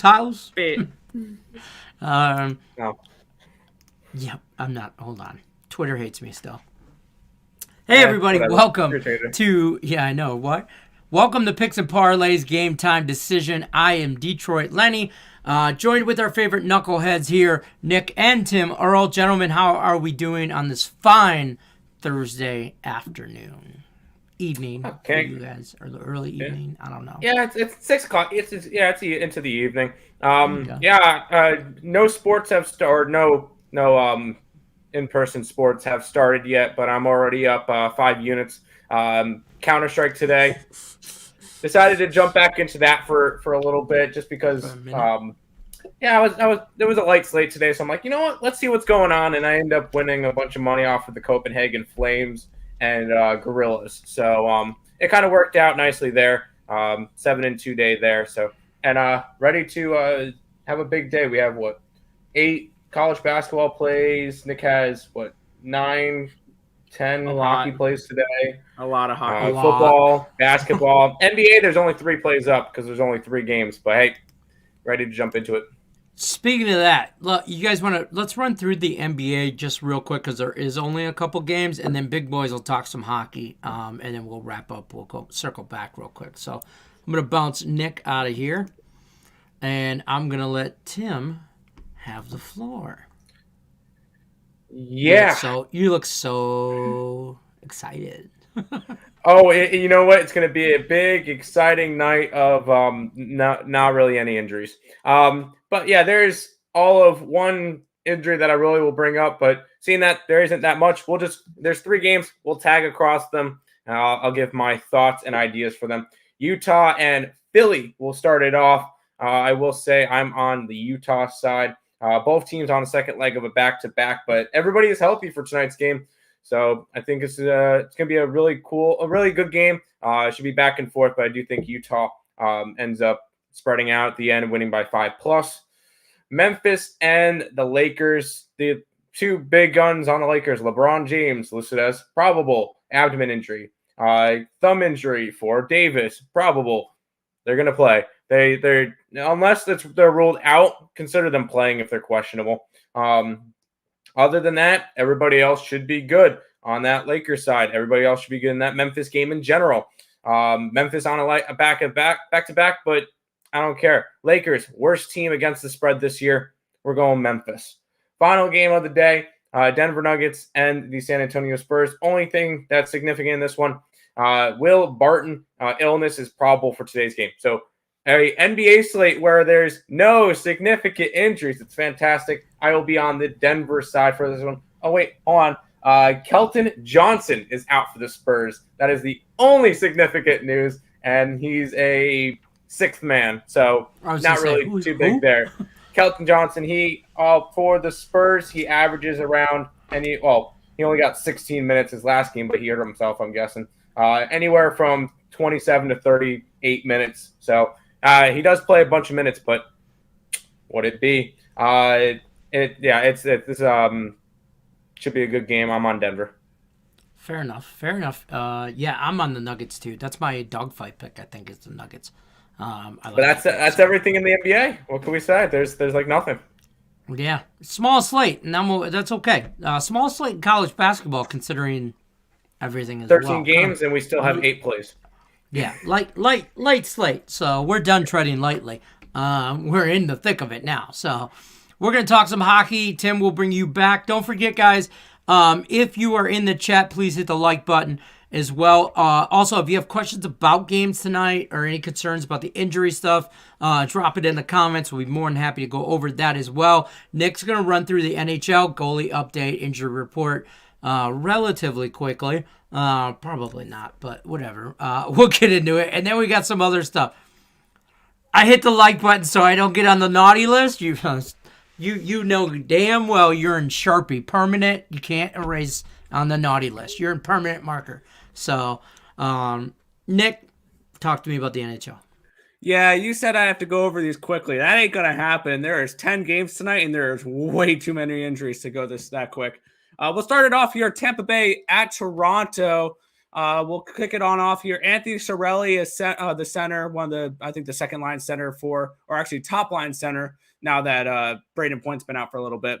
house. No. Yeah, I'm not. Hold on. Twitter hates me still. Hey, everybody. Whatever. Welcome Irritating. to, yeah, I know. What? Welcome to Picks and Parlays Game Time Decision. I am Detroit Lenny. Joined with our favorite knuckleheads here, Nick and Tim. Are all gentlemen, how are we doing on this fine Thursday afternoon? Evening for you guys, or the early evening. I don't know. Yeah, it's 6 o'clock. It's into the evening. Okay. No sports have started. No in-person sports have started yet, but I'm already up 5 units. Counter-Strike today. Decided to jump back into that for a little bit just because there was a light slate today, so I'm like, you know what? Let's see what's going on, and I end up winning a bunch of money off of the Copenhagen Flames and Gorillas. So it kind of worked out nicely there. 7-2 day there. So ready to have a big day. We have 8 college basketball plays. Nick has 9, 10 hockey plays today. A lot of hockey. Football, basketball, NBA. There's only 3 plays up because there's only 3 games. But hey, ready to jump into it. Speaking of that, look, you guys want to let's run through the NBA just real quick because there is only a couple games, and then Big Boys will talk some hockey, and then we'll wrap up. We'll go circle back real quick. So I'm gonna bounce Nick out of here, and I'm gonna let Tim have the floor. Yeah. You look so excited. You know what? It's going to be a big, exciting night of not really any injuries. But yeah, there's all of one injury that I really will bring up. But seeing that there isn't that much, there's 3 games. We'll tag across them. I'll give my thoughts and ideas for them. Utah and Philly will start it off. I will say I'm on the Utah side. Both teams on the second leg of a back-to-back, but everybody is healthy for tonight's game. So I think it's going to be a really good game. It should be back and forth, but I do think Utah ends up spreading out at the end, winning by 5+. Memphis and the Lakers, the 2 big guns on the Lakers. LeBron James listed as probable abdomen injury, thumb injury for Davis, probable. They're going to play. They're unless they're ruled out, consider them playing if they're questionable. Other than that, everybody else should be good on that Lakers side. Everybody else should be good in that Memphis game in general. Memphis on a back-to-back, but I don't care. Lakers, worst team against the spread this year. We're going Memphis. Final game of the day, Denver Nuggets and the San Antonio Spurs. Only thing that's significant in this one, Will Barton illness is probable for today's game. So a NBA slate where there's no significant injuries. It's fantastic. I will be on the Denver side for this one. Oh, wait, hold on. Kelton Johnson is out for the Spurs. That is the only significant news, and he's a 6th man, so not really too big there. Kelton Johnson, for the Spurs, he averages around, he only got 16 minutes his last game, but he hurt himself, I'm guessing. Anywhere from 27 to 38 minutes, so he does play a bunch of minutes, but would it be? This should be a good game. I'm on Denver. Fair enough. I'm on the Nuggets too. That's my dogfight pick. I think is the Nuggets. But that's everything in the NBA. What can we say? There's like nothing. Yeah, small slate, and that's okay. Small slate in college basketball, considering everything is 13 games, and we still have 8 plays. Yeah, light slate. So we're done treading lightly. We're in the thick of it now. So we're going to talk some hockey. Tim will bring you back. Don't forget, guys, if you are in the chat, please hit the like button as well. Also, if you have questions about games tonight or any concerns about the injury stuff, drop it in the comments. We'll be more than happy to go over that as well. Nick's going to run through the NHL goalie update, injury report relatively quickly. Probably not, but whatever. We'll get into it. And then we got some other stuff. I hit the like button so I don't get on the naughty list. You know damn well you're in Sharpie permanent. You can't erase on the naughty list. You're in permanent marker. So, Nick, talk to me about the NHL. Yeah, you said I have to go over these quickly. That ain't going to happen. There is 10 games tonight, and there's way too many injuries to go that quick. We'll start it off here. Tampa Bay at Toronto. we'll kick it on off here. Anthony Cirelli is the center, I think the second line center or actually top line center now that Braden Point's been out for a little bit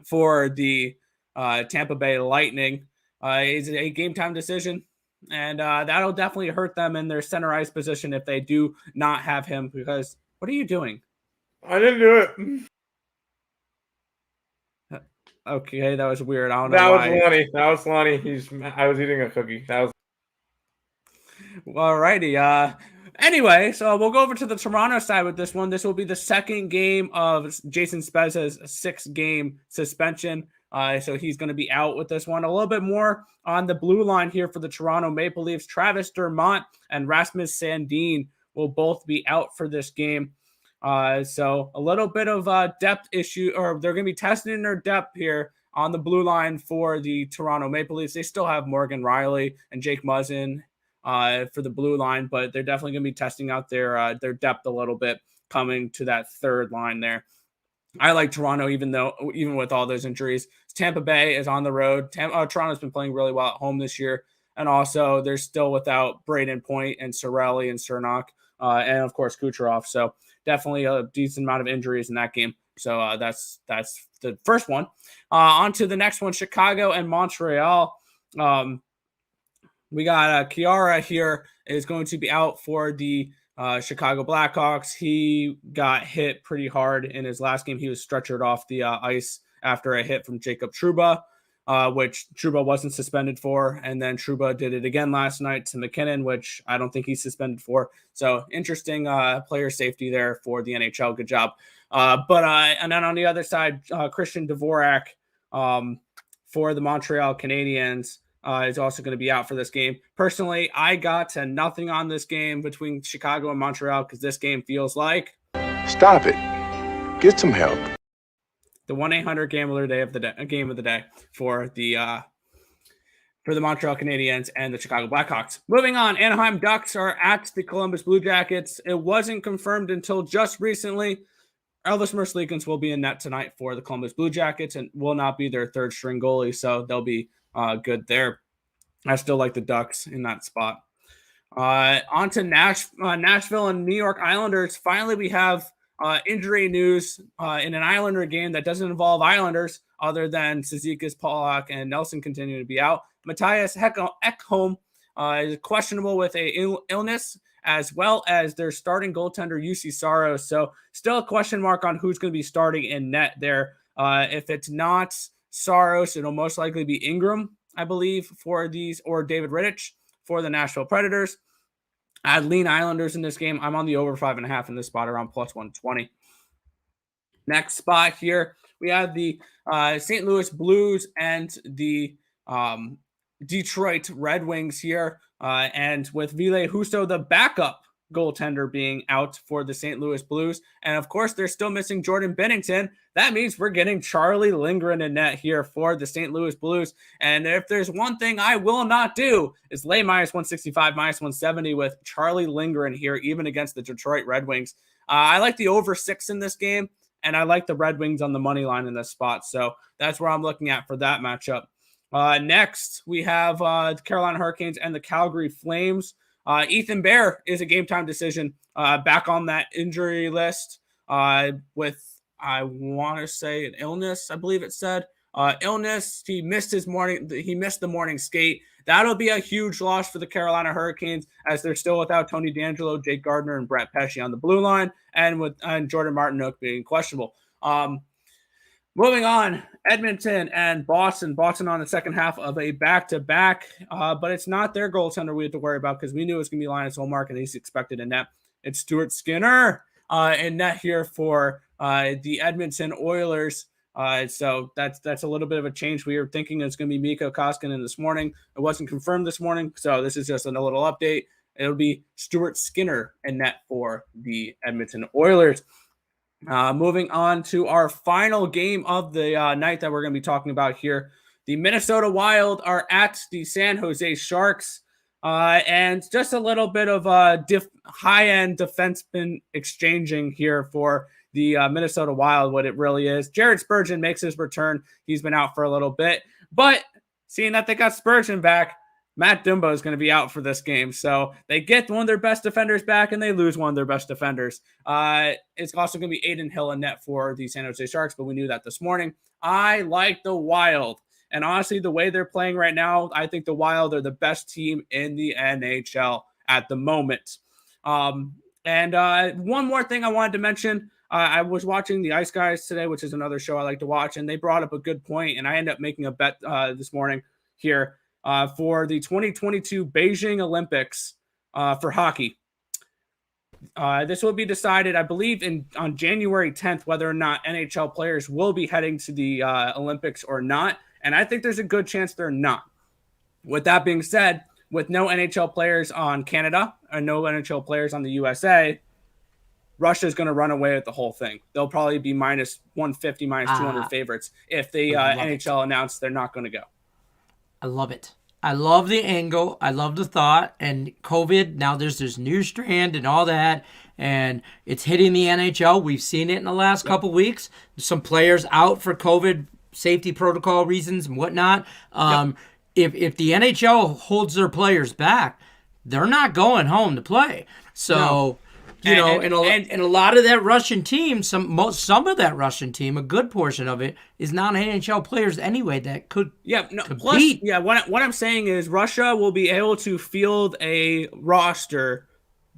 for the Tampa Bay Lightning. Is a game time decision, and that'll definitely hurt them in their center ice position if they do not have him. Because what are you doing? I didn't do it. Okay, that was weird. I don't know why. That was Lonnie. I was eating a cookie. Alrighty. Anyway, so we'll go over to the Toronto side with this one. This will be the second game of Jason Spezza's 6-game suspension. So he's going to be out with this one. A little bit more on the blue line here for the Toronto Maple Leafs. Travis Dermott and Rasmus Sandin will both be out for this game. So a little bit of a depth issue, or they're going to be testing their depth here on the blue line for the Toronto Maple Leafs. They still have Morgan Riley and Jake Muzzin for the blue line, but they're definitely going to be testing out their depth a little bit coming to that third line there. I like Toronto, even with all those injuries. Tampa Bay is on the road. Toronto's been playing really well at home this year, and also they're still without Braden Point and Cirelli and Cernak, and of course Kucherov. So definitely a decent amount of injuries in that game. So that's the first one. On to the next one: Chicago and Montreal. We got Chiara here is going to be out for the Chicago Blackhawks. He got hit pretty hard in his last game. He was stretchered off the ice after a hit from Jacob Trouba, which Trouba wasn't suspended for. And then Trouba did it again last night to McKinnon, which I don't think he's suspended for. So interesting player safety there for the NHL. Good job. And then on the other side, Christian Dvorak for the Montreal Canadiens is also going to be out for this game. Personally, I got to nothing on this game between Chicago and Montreal because this game feels like... Stop it. Get some help. The 1-800-GAMBLER game of the day for the Montreal Canadiens and the Chicago Blackhawks. Moving on, Anaheim Ducks are at the Columbus Blue Jackets. It wasn't confirmed until just recently. Elvis Merzlikins will be in net tonight for the Columbus Blue Jackets and will not be their third string goalie, so they'll be good there. I still like the Ducks in that spot. On to Nashville and New York Islanders. Finally, we have injury news in an Islander game that doesn't involve Islanders other than Cizikas, Pollock, and Nelson continue to be out. Matthias Ekholm is questionable with a illness, as well as their starting goaltender, UC Saros. So still a question mark on who's going to be starting in net there. If it's not Saros, it'll most likely be Ingram, I believe, for these, or David Rittich for the Nashville Predators. I'd lean Islanders in this game. I'm on the over 5.5 in this spot, around plus 120. Next spot here, we have the St. Louis Blues and the Detroit Red Wings here. And with Ville Husso, the backup goaltender, being out for the St. Louis Blues. And of course, they're still missing Jordan Binnington. That means we're getting Charlie Lindgren in net here for the St. Louis Blues. And if there's one thing I will not do is lay minus 165, minus 170 with Charlie Lindgren here, even against the Detroit Red Wings. I like the over 6 in this game, and I like the Red Wings on the money line in this spot. So that's where I'm looking at for that matchup. Next, we have the Carolina Hurricanes and the Calgary Flames. Ethan Bear is a game time decision, back on that injury list with, I want to say, an illness. I believe it said illness. He missed the morning skate. That'll be a huge loss for the Carolina Hurricanes, as they're still without Tony D'Angelo, Jake Gardner, and Brett Pesce on the blue line, and with Jordan Martinook being questionable. Moving on, Edmonton and Boston. Boston on the second half of a back-to-back, but it's not their goaltender we have to worry about, because we knew it was going to be Linus Ullmark, and he's expected in net. It's Stuart Skinner in net here for the Edmonton Oilers. So that's a little bit of a change. We were thinking it's going to be Mikko Koskinen this morning. It wasn't confirmed this morning, so this is just a little update. It'll be Stuart Skinner in net for the Edmonton Oilers. Moving on to our final game of the night that we're going to be talking about here. The Minnesota Wild are at the San Jose Sharks. And just a little bit of high-end defenseman exchanging here for the Minnesota Wild, what it really is. Jared Spurgeon makes his return. He's been out for a little bit. But seeing that they got Spurgeon back, Matt Dumbo is going to be out for this game. So they get one of their best defenders back and they lose one of their best defenders. It's also going to be Aiden Hill in net for the San Jose Sharks, but we knew that this morning. I like the Wild. And honestly, the way they're playing right now, I think the Wild are the best team in the NHL at the moment. And one more thing I wanted to mention. I was watching the Ice Guys today, which is another show I like to watch, and they brought up a good point, and I ended up making a bet this morning here for the 2022 Beijing Olympics for hockey. This will be decided, I believe, on January 10th, whether or not NHL players will be heading to the Olympics or not, and I think there's a good chance they're not. With that being said, with no NHL players on Canada and no NHL players on the USA, Russia's going to run away with the whole thing. They'll probably be minus 150, minus 200 favorites if the NHL announce they're not going to go. I love it. I love the angle. I love the thought. And COVID, now there's this new strand and all that, and it's hitting the NHL. We've seen it in the last couple weeks. Some players out for COVID safety protocol reasons and whatnot. If the NHL holds their players back, they're not going home to play. So... No. And a lot of that Russian team, some of that Russian team, a good portion of it is non-NHL players anyway that could compete. What I'm saying is Russia will be able to field a roster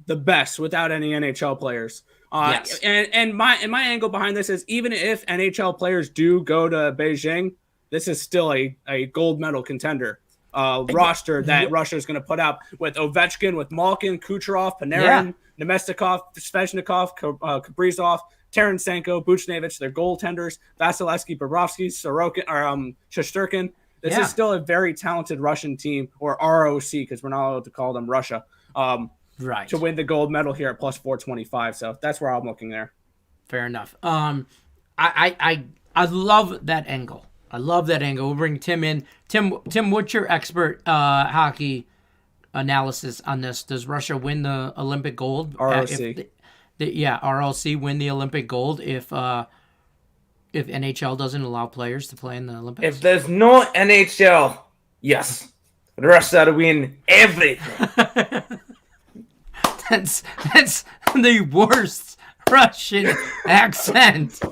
the best without any NHL players. Yes. And my angle behind this is even if NHL players do go to Beijing, this is still a gold medal contender. Roster that Russia is going to put out with Ovechkin, with Malkin, Kucherov, Panarin, Nemestikov, Svechnikov, Kaprizov, Tarasenko, Buchnevich, their goaltenders, Vasilevsky, Bobrovsky, Sorokin, or Shesterkin. This is still a very talented Russian team, or ROC, because we're not allowed to call them Russia, right, to win the gold medal here at plus 425. So that's where I'm looking there. Fair enough. I love that angle. I love that angle. We'll bring Tim in. Tim, what's your expert hockey analysis on this? Does Russia win the Olympic gold? ROC. ROC win the Olympic gold if NHL doesn't allow players to play in the Olympics? If there's no NHL, yes. Russia win everything. That's the worst Russian accent.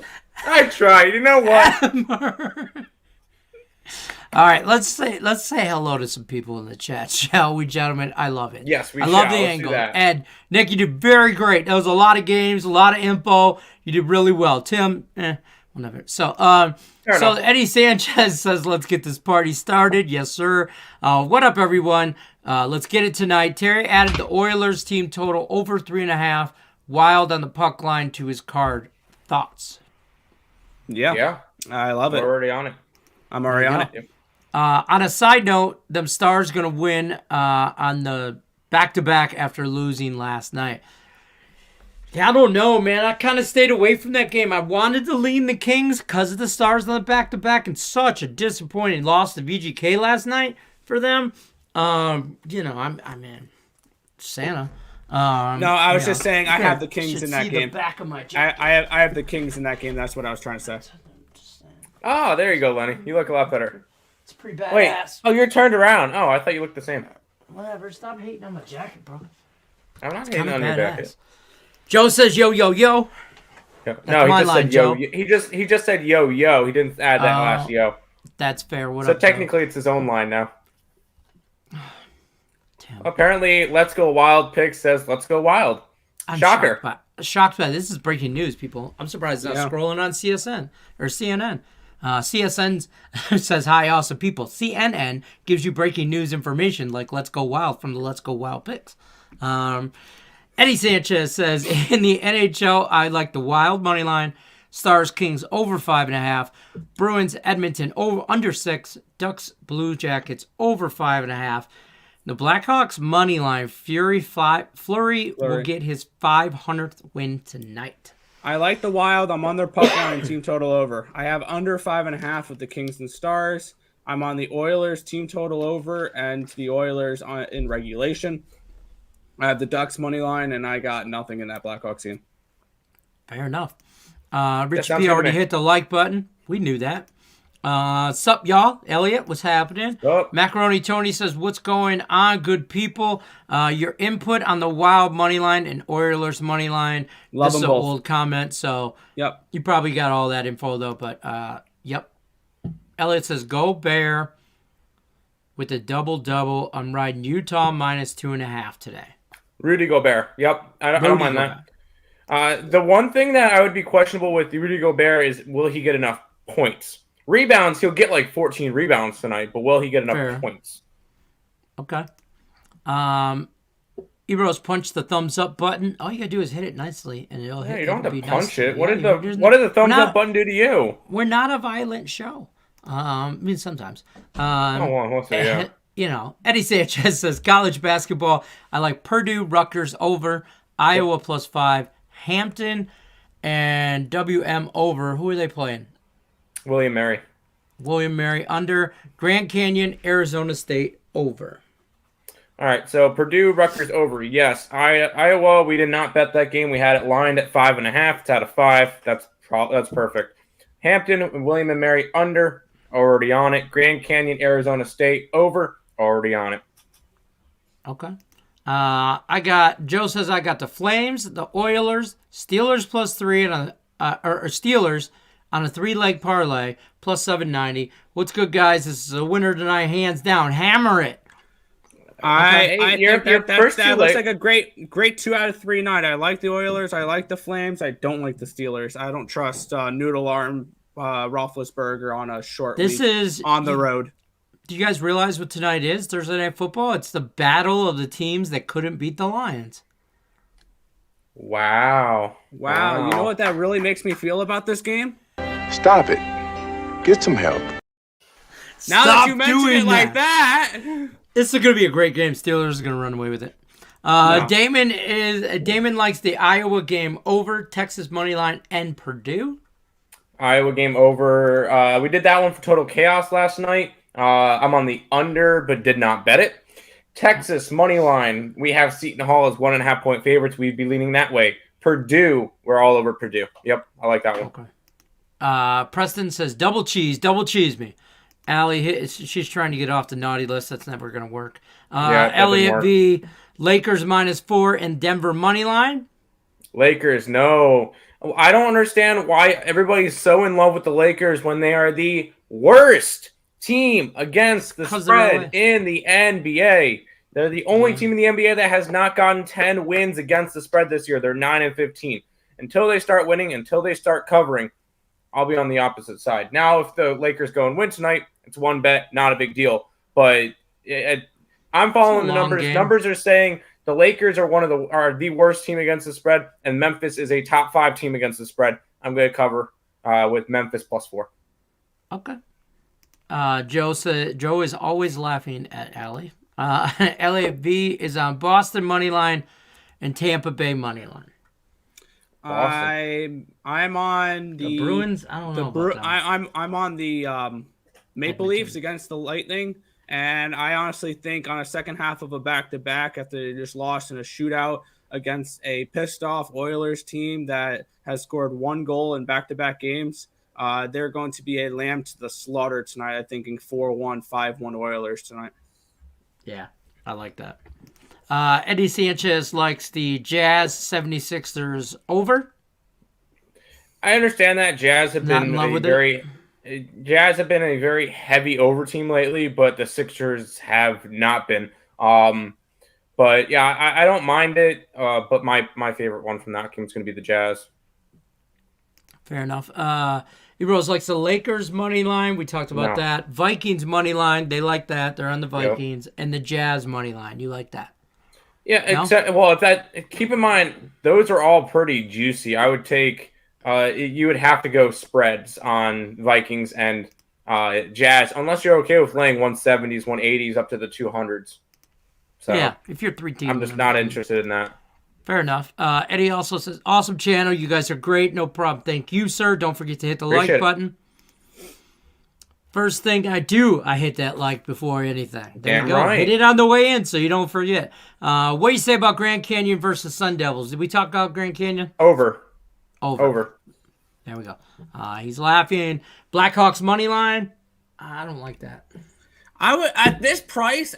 I tried. You know what? All right, let's say hello to some people in the chat, shall we, gentlemen? I love it. Yes, we I shall. love the Let's angle. do that. Ed, Nick, you did very great. That was a lot of games, a lot of info. You did really well. Tim, whatever. So, Eddie Sanchez says, let's get this party started. Yes, sir. What up, everyone? Let's get it tonight. Terry added the Oilers team total over 3.5. Wild on the puck line to his card. Thoughts? Yeah. I love it. We're already on it. I'm already on it. Yep. On a side note, them Stars going to win on the back-to-back after losing last night. Yeah, I don't know, man. I kind of stayed away from that game. I wanted to lean the Kings because of the Stars on the back-to-back, and such a disappointing loss to VGK last night for them. I'm in Santa. No, I was just saying I have the Kings in that see game. The back of my jacket. I have the Kings in that game. That's what I was trying to say. Oh, there you go, Lenny. You look a lot better. It's pretty badass. Wait. Oh, you're turned around. Oh, I thought you looked the same. Whatever. Stop hating on my jacket, bro. I'm not hating on your jacket. Joe says yo yo yo. No, he just said yo. He just said yo yo. He didn't add that last yo. That's fair. What so up, technically, Joe? it's his own line now. Damn. Apparently, Let's Go Wild Pick says Let's Go Wild. I'm Shocker. Shocked by this. Is breaking news, people. I'm surprised it's not scrolling on CSN or CNN. CSN says hi, awesome people. CNN gives you breaking news information like Let's Go Wild from the Let's Go Wild Picks. Eddie Sanchez says, in the NHL, I like the Wild money line. Stars Kings over 5.5. Bruins Edmonton under 6. Ducks Blue Jackets over 5.5. The Blackhawks money line. Fleury will get his 500th win tonight. I like the Wild. I'm on their puck line team total over. I have under 5.5 with the Kings and Stars. I'm on the Oilers team total over and the Oilers in regulation. I have the Ducks money line, and I got nothing in that Blackhawks game. Fair enough. Richard P. already hit the like button. We knew that. Sup, y'all? Elliot, what's happening? Sup? Macaroni Tony says, what's going on, good people? Your input on the Wild money line and Oilers money line. Love this them is an both. old comment, so Yep. you probably got all that info, though. But, yep. Elliot says, go Bear with a double-double. I'm riding Utah -2.5 today. Rudy Gobert. Yep. I don't Rudy mind Gobert. that. The one thing that I would be questionable with Rudy Gobert is, will he get enough points? Rebounds, he'll get like 14 rebounds tonight, but will he get enough Fair. points? Okay. Ebros punch the thumbs up button. All you gotta do is hit it nicely, and it'll hit. Yeah, you don't have it'll to be punch nice. it. What Yeah, did the thumbs not- up button do to you? We're not a violent show. I mean, sometimes. We'll see, yeah. You know, Eddie Sanchez says college basketball. I like Purdue, Rutgers over, Iowa +5, Hampton, and WM over. Who are they playing? William Mary. William Mary under, Grand Canyon, Arizona State over. All right, so Purdue, Rutgers over. Yes, Iowa. We did not bet that game. We had it lined at 5.5. It's out of 5. That's perfect. Hampton, William and Mary under. Already on it. Grand Canyon, Arizona State over. Already on it. Okay. Joe says I got the Flames, the Oilers, Steelers +3 and Steelers on a 3-leg parlay +790. What's good, guys? This is a winner tonight, hands down. Hammer it. I You're think first that too looks late. like a great 2 out of 3 night. I like the Oilers. I like the Flames. I don't like the Steelers. I don't trust Noodle Arm Roethlisberger on a short This week is on the road. Do you guys realize what tonight is? Thursday Night Football. It's the battle of the teams that couldn't beat the Lions. Wow. Wow. You know what that really makes me feel about this game? Stop it. Get some help. Now Stop that you mention doing it like that. This is going to be a great game. Steelers is going to run away with it. No. Damon likes the Iowa game over, Texas money line, and Purdue. Iowa game over. We did that one for Total Chaos last night. I'm on the under, but did not bet it. Texas money line. We have Seton Hall as 1.5 point favorites. We'd be leaning that way. Purdue. We're all over Purdue. Yep, I like that one. Okay. Preston says double cheese me. Allie, she's trying to get off the naughty list. That's never going to work. Yeah, Elliot V. Lakers -4 and Denver money line. Lakers, no. I don't understand why everybody's so in love with the Lakers when they are the worst team against the 'Cause they're spread LA. in the NBA. They're the only team in the NBA that has not gotten 10 wins against the spread this year. They're 9-15. Until they start winning, until they start covering, I'll be on the opposite side. Now, if the Lakers go and win tonight, it's one bet, not a big deal. But I'm following the long numbers. game. Numbers are saying the Lakers are the worst team against the spread, and Memphis is a top 5 team against the spread. I'm going to cover with Memphis +4. Okay. Joe is always laughing at Allie. Elliot V is on Boston money line and Tampa Bay money line. I'm on The Bruins. I don't know. about them. I'm on the Maple Leafs against the Lightning, and I honestly think on a second half of a back-to-back after they just lost in a shootout against a pissed-off Oilers team that has scored 1 goal in back-to-back games, they're going to be a lamb to the slaughter tonight. I'm thinking 4-1, 5-1 Oilers tonight. Yeah, I like that. Eddie Sanchez likes the Jazz 76ers over. I understand that Jazz have Not in been love a with very heavy over team lately, but the Sixers have not been. But yeah, I don't mind it. But my favorite one from that game is going to be the Jazz. Fair enough. Ebros likes the Lakers money line. We talked about that. Vikings money line. They like that. They're on the Vikings. And the Jazz money line. You like that? Yeah. No? Keep in mind those are all pretty juicy. I would take. You would have to go spreads on Vikings and Jazz, unless you're okay with laying 170s, 180s up to the 200s. So yeah, if you're 3 teams. I'm just not interested in that. Fair enough. Eddie also says, awesome channel. You guys are great. No problem. Thank you, sir. Don't forget to hit the Appreciate like it. button. First thing I do, I hit that like before anything. There Damn you go. right. Hit it on the way in so you don't forget. What do you say about Grand Canyon versus Sun Devils? Did we talk about Grand Canyon? Over. Over. There we go. He's laughing. Blackhawks money line. I don't like that. I would at this price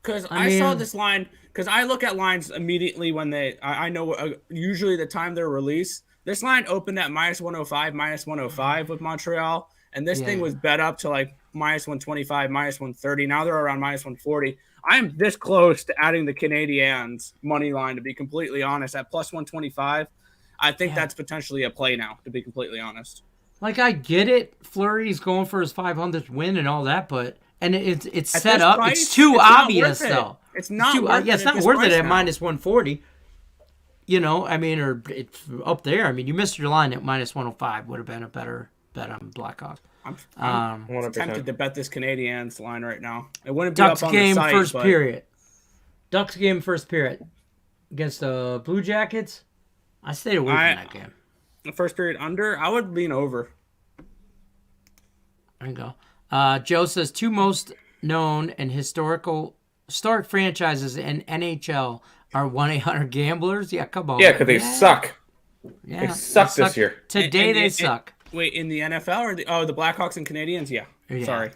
because I saw mean- this line because I look at lines immediately when I know usually the time they're released. This line opened at -105, -105 with Montreal, and this thing was bet up to like -125, -130. Now they're around -140. I'm this close to adding the Canadiens money line, to be completely honest, at +125. I think that's potentially a play now, to be completely honest. Like, I get it. Fleury's going for his 500th win and all that, but it's At set this up. price, It's too it's not obvious, worth it. though. It's not too, worth it. it's not this worth it price at now. -140. You know, I mean, or it's up there. I mean, you missed your line at -105. Would have been a better bet on Blackhawks. I'm 100%. tempted to bet this Canadiens line right now. It wouldn't be Ducks up on game the site, first but period. Ducks game first period against the Blue Jackets. I stayed away from that game. the first period under. I would lean over. There you go. Joe says 2 most known and historic franchises in NHL are 1-800 gamblers. Yeah, come on. Yeah, because they suck. Yeah, They suck this year. Today they suck. Wait, in the NFL or the Blackhawks and Canadiens? Yeah. Yeah. Sorry.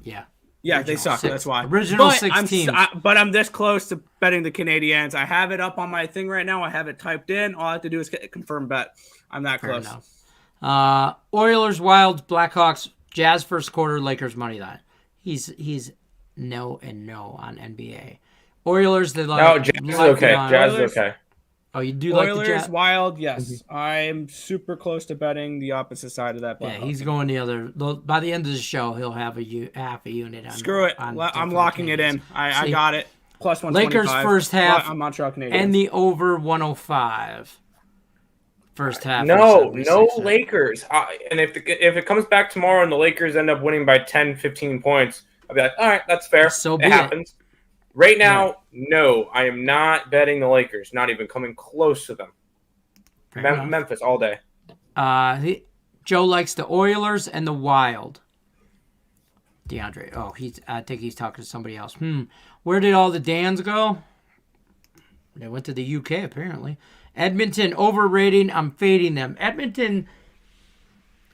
Yeah. Yeah, they suck. six- That's why. original but 6 teams. But I'm this close to betting the Canadiens. I have it up on my thing right now. I have it typed in. All I have to do is confirm bet. I'm that Fair close. enough. Oilers, Wild, Blackhawks, Jazz first quarter, Lakers money line. He's no and no on NBA. Oilers, they like. No, Jazz is okay. Jazz is okay. Oh, you do like the Oilers, Jazz? Wild, yes. I'm super close to betting the opposite side of that. Yeah, Blackhawks. he's going the other. By the end of the show, he'll have half a unit on. Screw it. I'm locking it in. I got it. Plus 125. Lakers first half I'm Montreal Canadiens. and the over 105. First half. No, for no 76. Lakers. And if it comes back tomorrow and the Lakers end up winning by 10, 15 points, I'll be like, all right, that's fair. So be it it. happens. Right now, no, I am not betting the Lakers. Not even coming close to them. Fair enough. Memphis all day. Joe likes the Oilers and the Wild. DeAndre. Oh, I think he's talking to somebody else. Where did all the Dans go? They went to the UK, apparently. Edmonton, overrating. I'm fading them. Edmonton,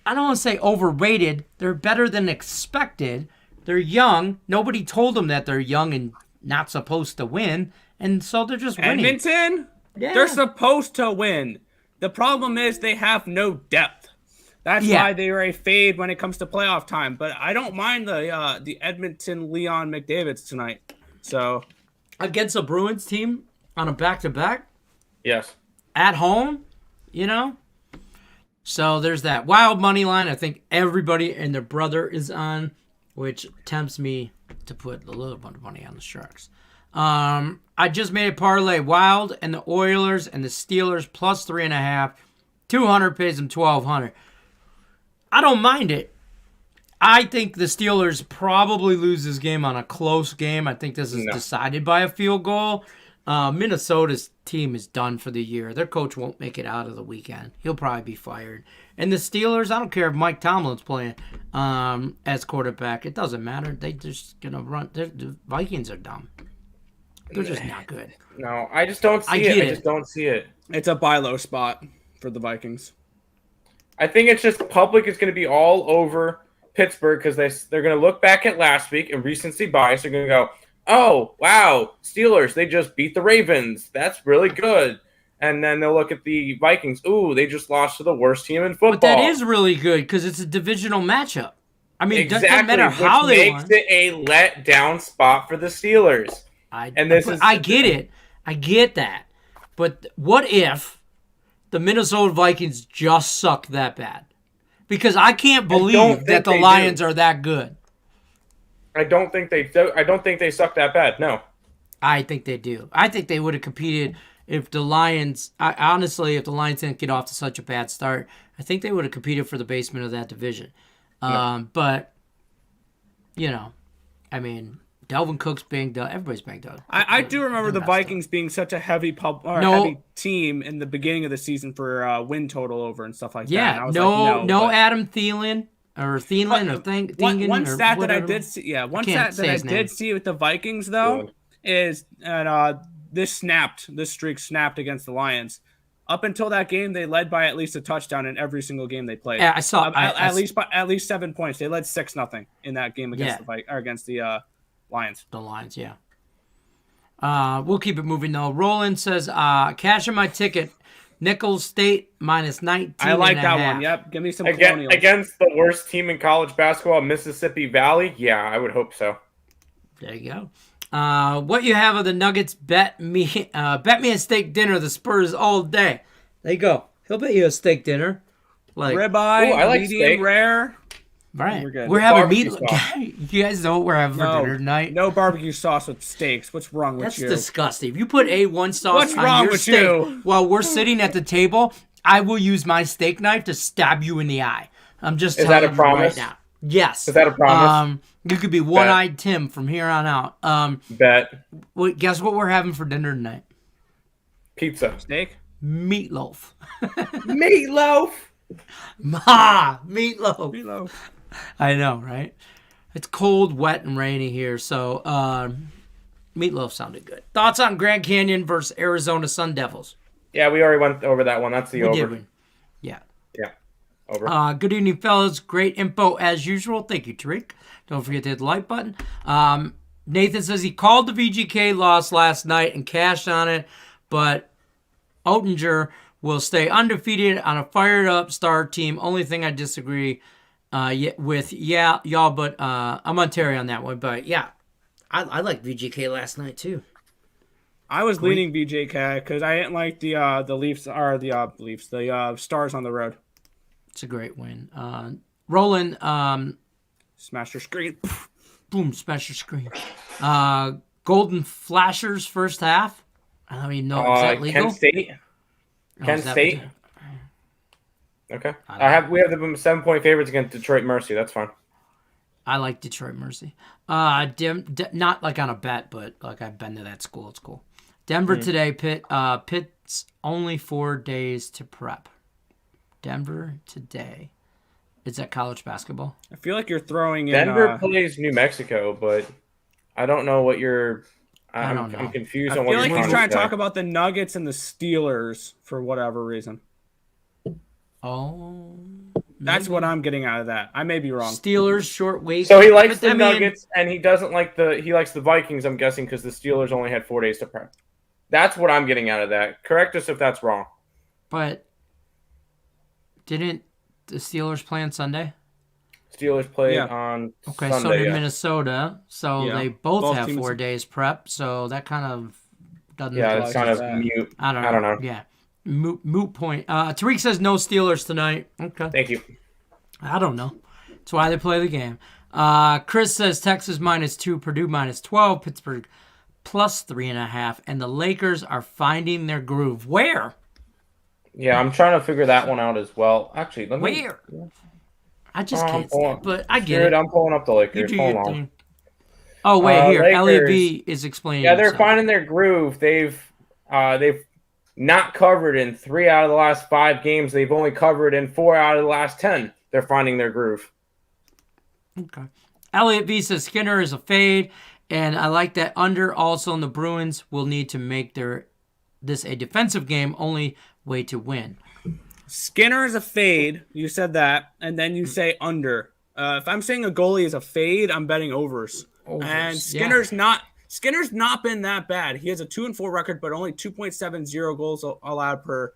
I don't want to say overrated. They're better than expected. They're young. Nobody told them that they're young and not supposed to win. And so they're just winning. Edmonton? Yeah. They're supposed to win. The problem is they have no depth. That's why they are a fade when it comes to playoff time. But I don't mind the Edmonton Leon McDavids tonight. So Against a Bruins team on a back-to-back Yes. at home, So there's that. Wild money line. I think everybody and their brother is on, which tempts me to put a little bit of money on the Sharks. I just made a parlay. Wild and the Oilers and the Steelers plus 3.5. 200 pays them 1,200. I don't mind it. I think the Steelers probably lose this game on a close game. I think this is decided by a field goal. Minnesota's team is done for the year. Their coach won't make it out of the weekend. He'll probably be fired. And the Steelers, I don't care if Mike Tomlin's playing as quarterback. It doesn't matter. They just going to run. The Vikings are dumb. They're just not good. No, I just don't see it. I just don't see it. it's a buy low spot for the Vikings. I think it's just public is going to be all over Pittsburgh because they're going to look back at last week and recency bias. They're going to go, oh, wow, Steelers, they just beat the Ravens. That's really good. And then they'll look at the Vikings. Ooh, they just lost to the worst team in football. But that is really good because it's a divisional matchup. I mean, exactly, it doesn't matter how they won. Which makes it a letdown spot for the Steelers. I get it. I get that. But what if the Minnesota Vikings just suck that bad? Because I can't believe that the Lions are that good. I don't think they suck that bad. No. I think they do. I think they would have competed if the Lions. Honestly, if the Lions didn't get off to such a bad start, I think they would have competed for the basement of that division. But I mean, Dalvin Cook's banged up. Everybody's banged up. I do remember the Vikings being such a heavy heavy team in the beginning of the season for win total over and stuff like that. Yeah, And no Adam Thielen or Thielen. One stat that I did see, one stat that I did see with the Vikings though is this streak snapped against the Lions. Up until that game, they led by at least a touchdown in every single game they played. Yeah, I saw at least 7 points. They led 6-0 in that game against the Lions. The Lions, yeah. We'll keep it moving though. Roland says, cash in my ticket. Nicholls State minus 19. I like that one. Yep. Give me some Colonials. Against the worst team in college basketball, Mississippi Valley. Yeah, I would hope so. There you go. What you have of the Nuggets? Bet me a steak dinner. The Spurs all day. There you go. He'll bet you a steak dinner, like ribeye, I like medium steak. Rare. Right. We're good. We're having Barbecue meat. You guys know what we're having for dinner tonight? No barbecue sauce with steaks. What's wrong with That's you? disgusting. If you put A1 sauce What's on wrong your with steak you? while we're sitting at the table, I will use my steak knife to stab you in the eye. I'm just telling that a you promise? right now. Yes. Is that a promise? You could be one-eyed Tim from here on out. Bet. Well, guess what we're having for dinner tonight? Pizza. Steak? Meatloaf. Meatloaf. Meatloaf. I know, right? It's cold, wet, and rainy here, so meatloaf sounded good. Thoughts on Grand Canyon versus Arizona Sun Devils? Yeah, we already went over that one. That's the over. Did we? Yeah. Yeah. Over. Good evening, fellas. Great info as usual. Thank you, Tariq. Don't forget to hit the like button. Nathan says he called the VGK loss last night and cashed on it, but Oettinger will stay undefeated on a fired-up star team. Only thing I disagree with, y'all, but I'm on Terry on that one. But, yeah, I like VGK last night, too. I was leaning VGK because I didn't like the Leafs or the Stars on the road. It's a great win. Roland, smash your screen. Boom, smash your screen. Golden Flashers first half. I don't even know. Is that legal? Kent State. Kent State. Okay. We have the 7-point favorites against Detroit Mercy. That's fine. I like Detroit Mercy. Not like on a bet, but like I've been to that school. It's cool. Denver today. Pitt's only 4 days to prep. Denver today. Is that college basketball? I feel like you're throwing Denver plays New Mexico, but I don't know what you're. I'm confused on what you're. I feel like he's trying to talk about the Nuggets and the Steelers for whatever reason. Oh, that's what I'm getting out of that. I may be wrong. Steelers short week. So he likes the Nuggets and he doesn't like he likes the Vikings. I'm guessing because the Steelers only had 4 days to prep. That's what I'm getting out of that. Correct us if that's wrong. But didn't the Steelers play on Sunday? Steelers played on Sunday. So did Minnesota. So they both have 4 days prep. So that kind of doesn't. Yeah, it's kind of mute. I don't know. Yeah, moot point. Tariq says no Steelers tonight. Okay. Thank you. I don't know. That's why they play the game. Chris says Texas -2, Purdue -12, Pittsburgh +3.5, and the Lakers are finding their groove. Where? Yeah, I'm trying to figure that one out as well. Actually, Where? I just can't see it, but I get it. I'm pulling up the Lakers. You do your thing. Oh, wait, here. LEB is explaining. Yeah, they're finding their groove. They've not covered in 3 out of the last 5 games. They've only covered in 4 out of the last 10. They're finding their groove. Okay. Elliot V says Skinner is a fade, and I like that under. Also, in the Bruins will need to make this a defensive game. Only way to win. Skinner is a fade. You said that, and then you say under. If I'm saying a goalie is a fade, I'm betting overs. And Skinner's not been that bad. He has a 2-4 record, but only 2.70 goals allowed per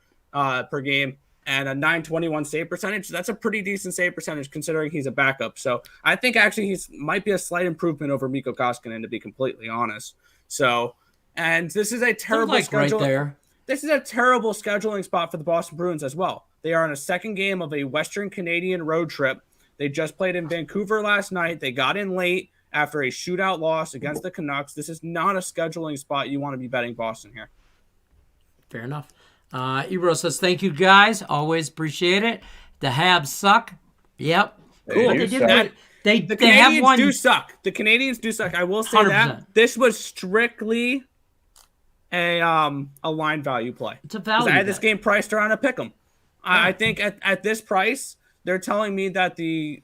game, and a .921 save percentage. That's a pretty decent save percentage considering he's a backup. So I think actually might be a slight improvement over Mikko Koskinen, to be completely honest. So, and this is a terrible schedule. Right there. This is a terrible scheduling spot for the Boston Bruins as well. They are on a second game of a Western Canadian road trip. They just played in Vancouver last night. They got in late after a shootout loss against the Canucks. This is not a scheduling spot you want to be betting Boston here. Fair enough. Ebro says, thank you, guys. Always appreciate it. The Habs suck. Yep. Cool. The Canadians do suck. The Canadians do suck. I will say 100%. That. This was strictly a line value play. It's a value. I had this game priced around a pick'em. I think at this price, they're telling me that the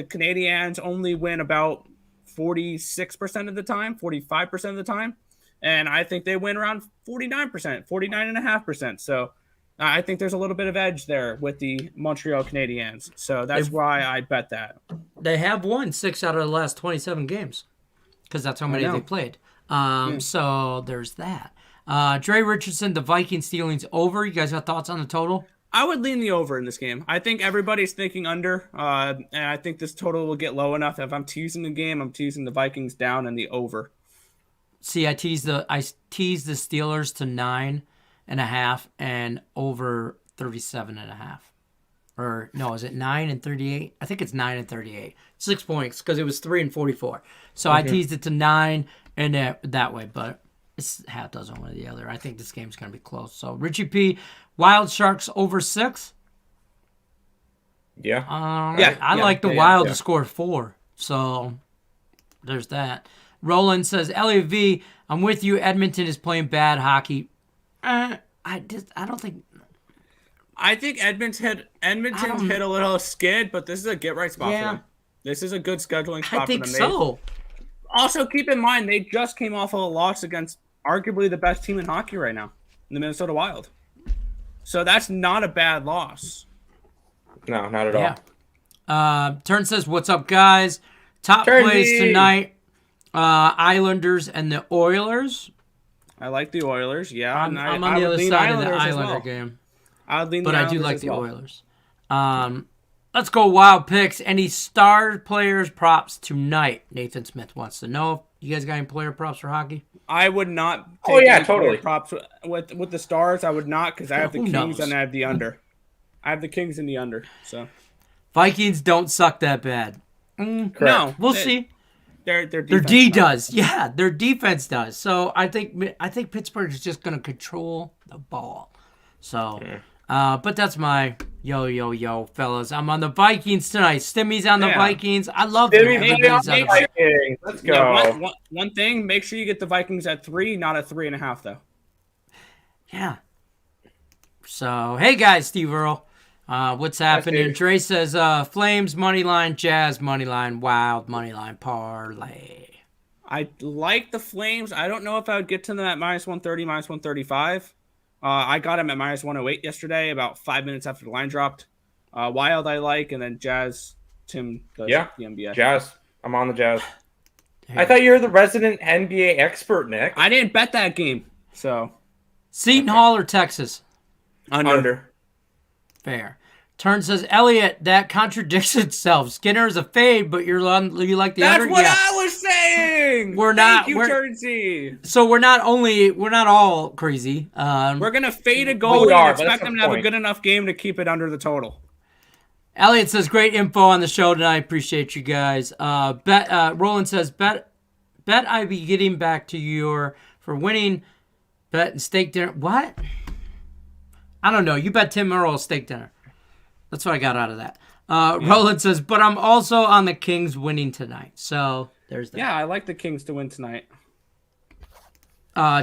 Canadians only win about 46% of the time, 45% of the time, and I think they win around 49%, 49.5%. So I think there's a little bit of edge there with the Montreal Canadiens. So that's why I bet that. They have won 6 out of the last 27 games because that's how many they played. So there's that. Dre Richardson, the Vikings Steelings over. You guys got thoughts on the total? I would lean the over in this game. I think everybody's thinking under, and I think this total will get low enough. If I'm teasing the game, I'm teasing the Vikings down and the over. See, I teased the Steelers to 9.5 and over 37.5. Or no, is it 9 and 38? I think it's 9 and 38. 6 points because it was 3 and 44. So I teased it to 9 and that way, but it's half dozen one or the other. I think this game's going to be close. So Richie P, Wild Sharks over 6. Yeah. I like the Wild to score 4. So there's that. Roland says, Elliot V, I'm with you. Edmonton is playing bad hockey. I don't think. I think Edmonton's hit a little skid, but this is a get right spot for them. This is a good scheduling spot for them. I think so. Also, keep in mind, they just came off of a loss against arguably the best team in hockey right now, the Minnesota Wild. So that's not a bad loss. No, not at all. Yeah. Turn says, what's up, guys? Top plays tonight. Islanders and the Oilers. I like the Oilers, yeah. I'm on the other side of the Islander game. But I do like the Oilers. Let's go Wild Picks. Any star players props tonight? Nathan Smith wants to know. You guys got any player props for hockey? I would not take totally props with the Stars. I would not because I have the Kings and I have the under. I have the Kings in the under. So Vikings don't suck that bad. No, we'll see. Their D does. Yeah, their defense does. So I think Pittsburgh is just going to control the ball. So, but that's my yo, fellas. I'm on the Vikings tonight. Stimmy's on the Vikings. I love the Vikings. Let's go. Yeah, one thing, make sure you get the Vikings at 3, not at 3.5, though. Yeah. So, hey, guys, Steve Earle. What's happening? Dre says, Flames moneyline, Jazz moneyline, Wild moneyline, parlay. I like the Flames. I don't know if I would get to them at minus 130, minus 135. I got him at minus 108 yesterday, about 5 minutes after the line dropped. Wild I like, and then Jazz, Tim does the NBA. Jazz. I'm on the Jazz. I thought you were the resident NBA expert, Nick. I didn't bet that game, so. Seton Hall or Texas? Under. Fair. Turn says, Elliot, that contradicts itself. Skinner is a fade, but you like the under? That's what I was saying! Thank you, Jersey. So we're not all crazy. We're going to fade a goalie and expect them to have a good enough game to keep it under the total. Elliot says, great info on the show tonight. Appreciate you guys. Roland says, bet I be getting back to you for winning bet and steak dinner. What? I don't know. You bet Tim Earl steak dinner. That's what I got out of that. Roland says, but I'm also on the Kings winning tonight. So there's that. Yeah, I like the Kings to win tonight.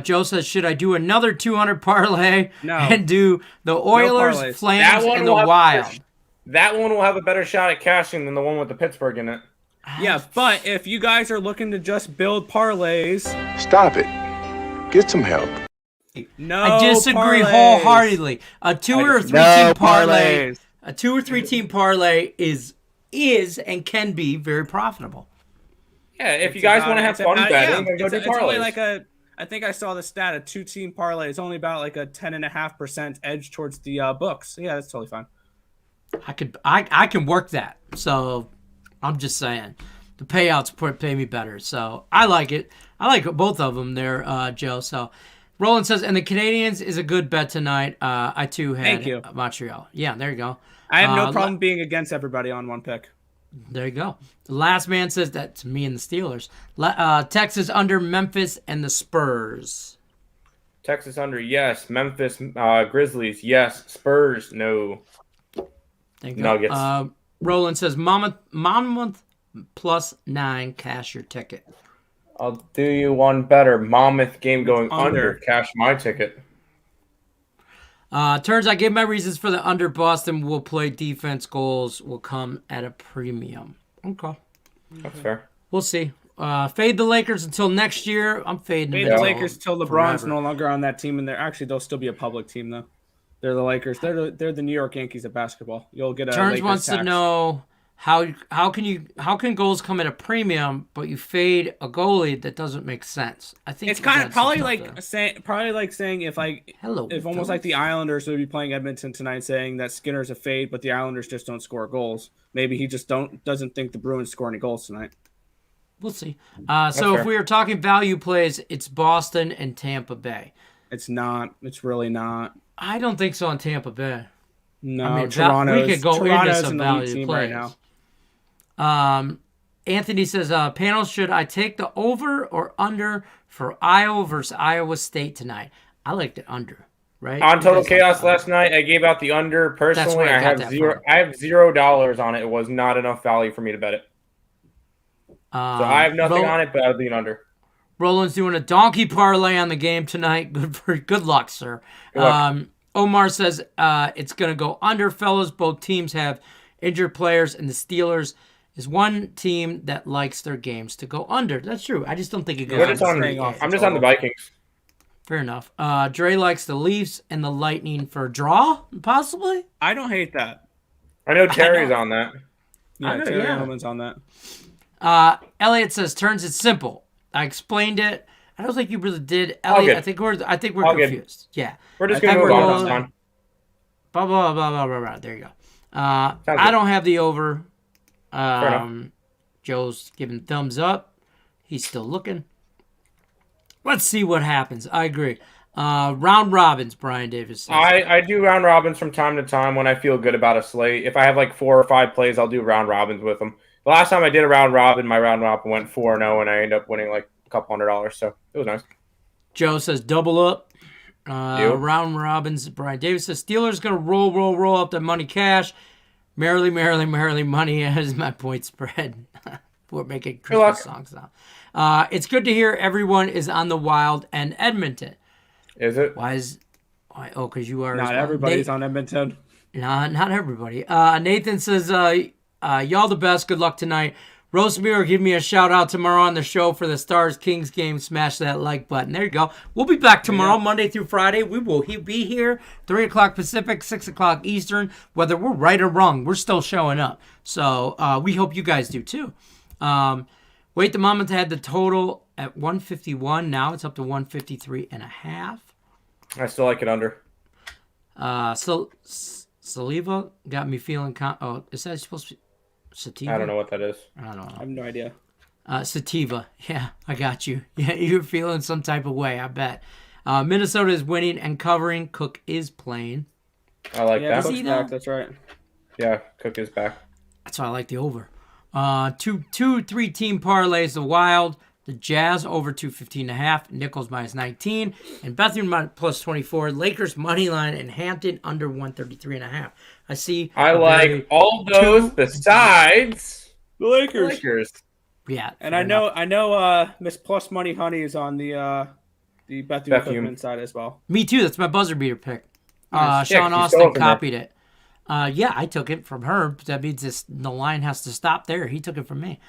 Joe says, should I do another 200 parlay and do the Oilers, Flames, and the Wild? That one will have a better shot at cashing than the one with the Pittsburgh in it. Yeah, but if you guys are looking to just build parlays. Stop it. Get some help. No, I disagree wholeheartedly. A 2 or 3 team parlay. A 2 or 3 team parlay is and can be very profitable. Yeah, if you guys want to have fun betting, then go do parlays. I think I saw the stat, a 2-team parlay is only about like a 10.5% edge towards the books. Yeah, that's totally fine. I can work that. So I'm just saying the payouts pay me better. So I like it. I like both of them there, Joe. So Roland says, and the Canadians is a good bet tonight. I too had Montreal. Yeah, there you go. I have no problem being against everybody on one pick. There you go. The last man says that's me and the Steelers. Texas under Memphis and the Spurs. Texas under, yes. Memphis Grizzlies, yes. Spurs, no. Nuggets. Roland says Monmouth plus 9. Cash your ticket. I'll do you one better. Monmouth game going under. Cash my ticket. Turns I gave my reasons for the under. Boston will play defense. Goals will come at a premium. Okay. That's fair. We'll see. Fade the Lakers until next year. I'm fading the Lakers until LeBron's no longer on that team. And actually, they'll still be a public team, though. They're the Lakers. They're the New York Yankees of basketball. You'll get a Turns Lakers wants tax. to know how can goals come at a premium, but you fade a goalie that doesn't make sense. I think It's kind of that's probably something. like saying if almost like the Islanders would be playing Edmonton tonight, saying that Skinner's a fade, but the Islanders just don't score goals. Maybe he just doesn't think the Bruins score any goals tonight. We'll see. So if we were talking value plays, it's Boston and Tampa Bay. It's not. It's really not. I don't think so on Tampa Bay. No, I mean, Toronto's, we could go Toronto's into some an elite value team plays. right now. Anthony says, panel, should I take the over or under for Iowa versus Iowa State tonight? I like the under, right? On Total Chaos last night, I gave out the under. Personally, I have $0 on it. It was not enough value for me to bet it. So I have nothing on it, but I'll be an under. Roland's doing a donkey parlay on the game tonight. Good luck, sir. Good luck. Omar says it's going to go under, fellas. Both teams have injured players, and the Steelers is one team that likes their games to go under. That's true. I just don't think it goes under. I'm just on the Vikings. Fair enough. Dre likes the Leafs and the Lightning for a draw, possibly. I don't hate that. I know Terry's on that. Yeah, Terry Hillman's on that. Elliot says turns it's simple. I explained it. I don't think you really did, Elliot. I think we're confused. Yeah, we're just gonna move on. Blah blah blah blah blah. There you go. I don't have the over. Joe's giving thumbs up. He's still looking. Let's see what happens. I agree. Round robins, Brian Davis says. I do round robins from time to time when I feel good about a slate. If I have like 4 or 5 plays, I'll do round robins with them. The last time I did a round robin, my round robin went 4-0, and I ended up winning like a couple $100. So it was nice. Joe says double up. Round robins. Brian Davis says Steelers going to roll up the money cash. Merrily, money is my point spread. We're making Christmas songs now. It's good to hear everyone is on the Wild and Edmonton. Is it? Why? Oh, because you are. Not everybody's on Edmonton. Not everybody. Nathan says, y'all the best. Good luck tonight. Rosemary, give me a shout out tomorrow on the show for the Stars Kings game. Smash that like button. There you go. We'll be back tomorrow, Monday through Friday. We will be here 3 o'clock Pacific, 6 o'clock Eastern. Whether we're right or wrong, we're still showing up. So we hope you guys do too. Wait the moment had the total at 151. Now it's up to 153.5. I still like it under. Saliva got me feeling. Is that supposed to be sativa? I don't know what that is. I don't know. I have no idea. Sativa. Yeah, I got you. Yeah, you're feeling some type of way, I bet. Minnesota is winning and covering. Cook is playing. I like that. Cook's back, that's right. Yeah, Cook is back. That's why I like the over. 3 team parlays. The Wild, the Jazz over 215.5. Nichols minus 19. And Bethune plus 24. Lakers money line and Hampton under 133.5. I see. I like all those besides the Lakers. Yeah, and I know Miss Plus Money Honey is on the Bethune side as well. Me too. That's my buzzer beater pick. Nice. Sean Austin copied it. Yeah, I took it from her. That means the line has to stop there. He took it from me.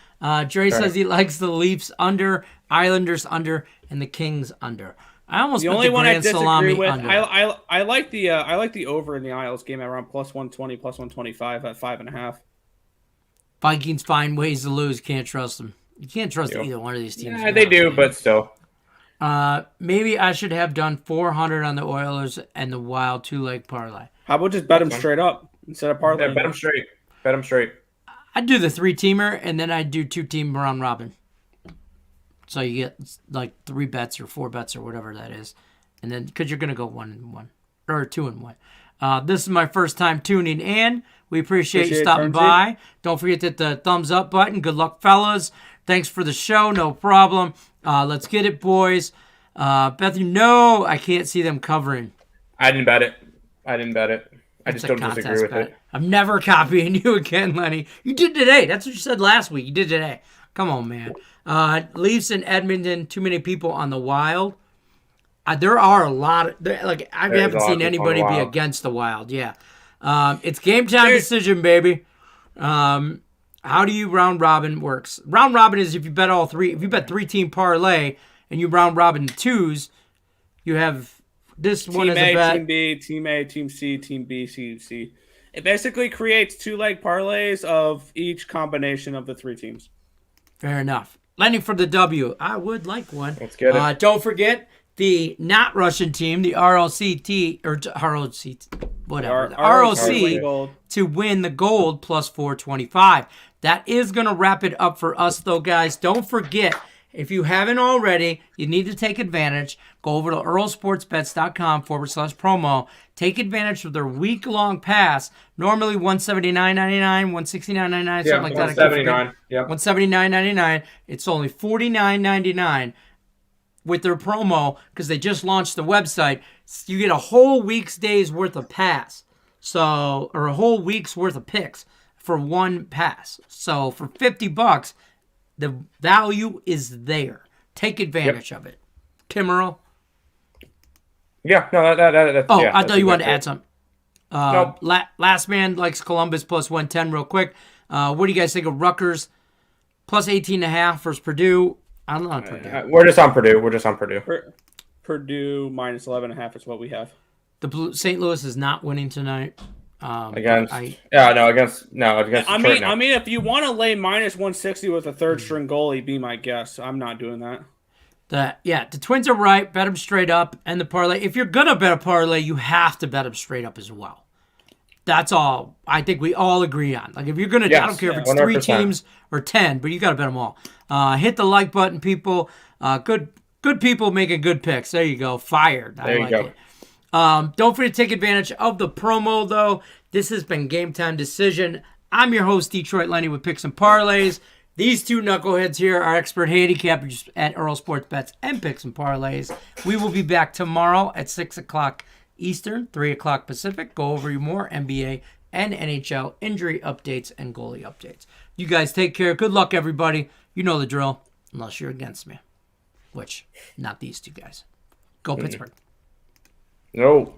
Dre says he likes the Leafs under, Islanders under, and the Kings under. I almost the only one I disagree with. Under. I like the over in the Isles game at around plus 120, plus 125 at 5.5. Vikings find ways to lose. Can't trust them. You can't trust either one of these teams. Yeah, they do, but still. Maybe I should have done 400 on the Oilers and the Wild 2-leg parlay. How about just bet them straight up instead of parlay? Yeah, bet them straight. I'd do the 3-teamer, and then I'd do 2-team round robin. So you get like 3 bets or 4 bets or whatever that is. And then, because you're going to go 1-1 or 2-1. This is my first time tuning in. We appreciate you stopping by. Don't forget to hit the thumbs up button. Good luck, fellas. Thanks for the show. No problem. Let's get it, boys. Bethany, no, I can't see them covering. I didn't bet it. I just don't disagree with it. I'm never copying you again, Lenny. You did today. That's what you said last week. You did today. Come on, man. Leafs in Edmonton, too many people on the Wild. There are a lot of I haven't seen anybody be against the Wild. Yeah, it's game time decision, baby. How do you round robin works? Round robin is if you bet all 3. If you bet 3-team parlay and you round robin 2s, you have This one Team is a bet. Team B, Team A, Team C, Team B, Team C. It basically creates 2-leg parlays of each combination of the 3 teams. Fair enough. Lenny for the W. I would like one. Let's get it. Don't forget the not Russian team, the RLCT or ROC, whatever, the ROC to win the gold plus 425. That is going to wrap it up for us, though, guys. Don't forget, if you haven't already, you need to take advantage. Go over to earlsportsbets.com/promo. Take advantage of their week-long pass. Normally $179.99, $169.99, something like that. $179. Yeah. $179.99. It's only $49.99 with their promo because they just launched the website. You get a whole week's days worth of pass. Or a whole week's worth of picks for one pass. So for $50, the value is there. Take advantage of it. Tim Earl? Yeah, no, that's... Oh, yeah, I thought you wanted to exactly add something. Nope. Last man likes Columbus plus 110 real quick. What do you guys think of Rutgers plus 18.5 versus Purdue? I don't know on Purdue. We're just on Purdue. Purdue minus 11.5 is what we have. St. Louis is not winning tonight. Against I Detroit now. mean, if you want to lay minus 160 with a third string goalie, be my guest. I'm not doing that. The Twins are right. Bet them straight up. And the parlay. If you're going to bet a parlay, you have to bet them straight up as well. That's all I think we all agree on. Like, if you're going to, I don't care if it's 3 100%. teams or 10, but you got to bet them all. Hit the like button, people. Good people making good picks. There you go. Fired. There you go. Don't forget to take advantage of the promo, though. This has been Game Time Decision. I'm your host, Detroit Lenny, with Picks and Parlays. These two knuckleheads here are expert handicappers at Earl Sports Bets and Picks and Parlays. We will be back tomorrow at 6 o'clock Eastern, 3 o'clock Pacific. Go over more NBA and NHL injury updates and goalie updates. You guys take care. Good luck, everybody. You know the drill, unless you're against me, which, not these two guys. Go Pittsburgh. No.